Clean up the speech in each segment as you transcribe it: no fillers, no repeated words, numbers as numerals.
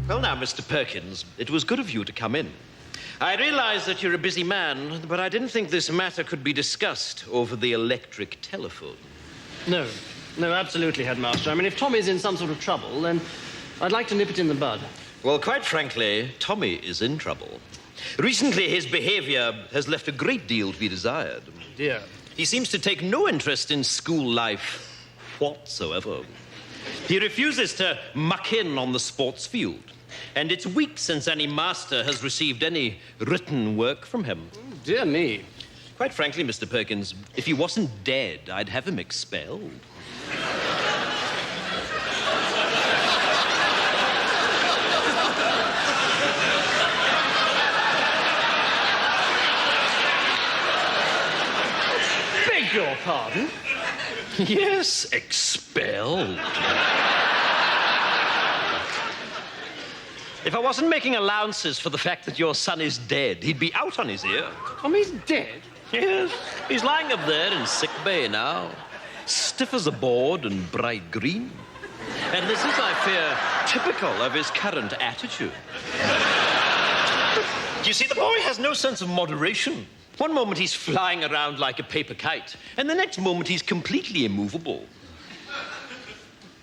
Well, now, Mr. Perkins, it was good of you to come in. I realize that you're a busy man, but I didn't think this matter could be discussed over the electric telephone. No, absolutely, Headmaster. I mean, if Tommy's in some sort of trouble, then I'd like to nip it in the bud. Well, quite frankly, Tommy is in trouble. Recently, his behavior has left a great deal to be desired. Dear. He seems to take no interest in school life whatsoever. He refuses to muck in on the sports field. And it's weeks since any master has received any written work from him. Dear me. Quite frankly, Mr. Perkins, if he wasn't dead, I'd have him expelled. Beg your pardon? Yes, expelled. If I wasn't making allowances for the fact that your son is dead, he'd be out on his ear. Tommy's dead? Yes, he's lying up there in sick bay now, stiff as a board and bright green. And this is, I fear, typical of his current attitude. You see, the boy has no sense of moderation. One moment he's flying around like a paper kite, and the next moment he's completely immovable.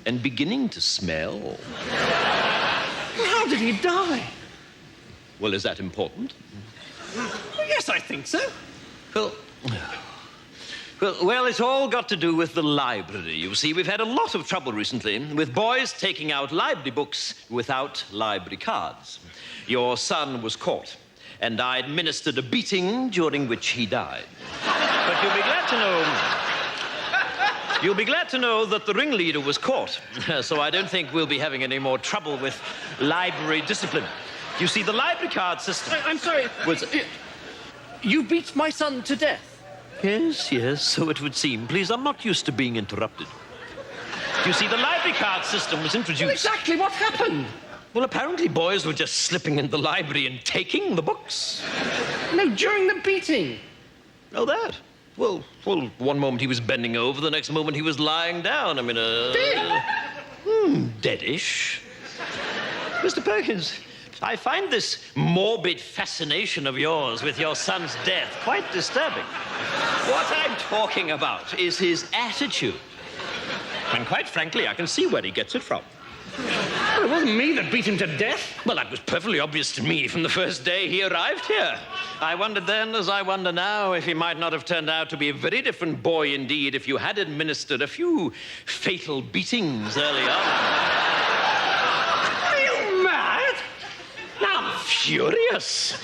And beginning to smell. How did he die? Well, is that important? Yes, I think so. Well, it's all got to do with the library. You see, we've had a lot of trouble recently with boys taking out library books without library cards. Your son was caught, and I administered a beating during which he died. But you'll be glad to know that the ringleader was caught, so I don't think we'll be having any more trouble with library discipline. You see, the library card system... I'm sorry. You beat my son to death? Yes, so it would seem. Please, I'm not used to being interrupted. You see, the library card system was introduced... Well, exactly what happened? Well, apparently boys were just slipping into the library and taking the books. No, during the beating. Oh, that? Well, one moment he was bending over, the next moment he was lying down. I mean, deadish. Mr. Perkins, I find this morbid fascination of yours with your son's death quite disturbing. What I'm talking about is his attitude. And quite frankly, I can see where he gets it from. Well, it wasn't me that beat him to death. Well, that was perfectly obvious to me from the first day he arrived here. I wondered then, as I wonder now, if he might not have turned out to be a very different boy indeed if you had administered a few fatal beatings early on. Are you mad? I'm furious.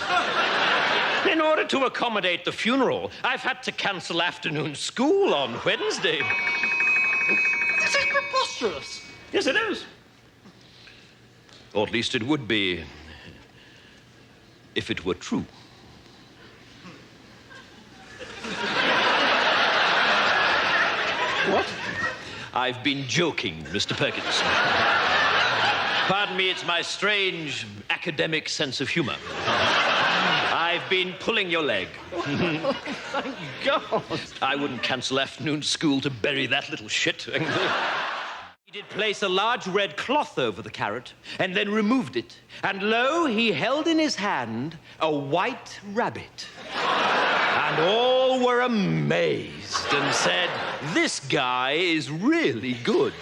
In order to accommodate the funeral, I've had to cancel afternoon school on Wednesday. This is preposterous. Yes, it is. Or at least it would be if it were true. What? I've been joking, Mr. Perkins. Pardon me, it's my strange academic sense of humor. I've been pulling your leg. Oh, thank God. I wouldn't cancel afternoon school to bury that little shit. He did place a large red cloth over the carrot and then removed it. And lo, he held in his hand a white rabbit. And all were amazed and said, "This guy is really good."